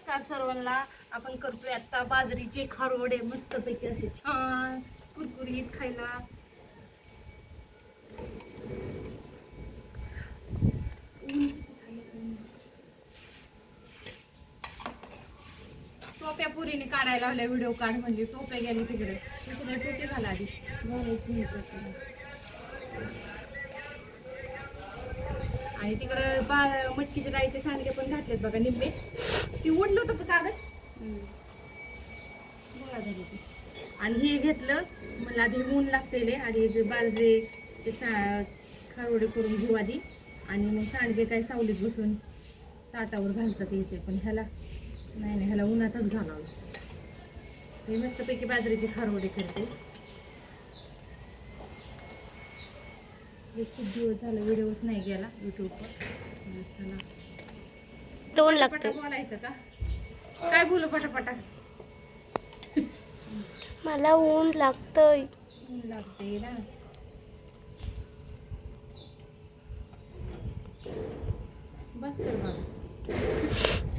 नमस्कार सर्वांना. आपण करतोय आता बाजरीचे खारवडे मस्तपैकी असे छान कुरकुरीत खायला. टोप्या पुरीने काढायला लावल्या. व्हिडिओ काढ म्हणजे टोप्या गेले तिकडे. दुसऱ्या टोपे घाला आधी आणि तिकडं मटकीच्या डाळीचे सांडगे पण घातलेत बघा निंबे. ती उडलं होतं का कागद गोळा झाली ती. आणि हे घेतलं मला आधी ऊन लागतेले आधी बाजरी ते खारवडे करून घेऊ आधी आणि मग सांडगे काय सावलीत बसून ताटावर घालतात येते. पण ह्याला नाही ह्याला उन्हातच घालावं. हे मस्तपैकी बाजरीचे खारवडे करते. खूप दिवस झाला व्हिडिओच नाही गेला युट्यूबवर. चला दोन लागते बोलायचं का काय बोलू पटापटा. मला ऊन लागतंय. ऊन लागते ना. बस कर बाबा.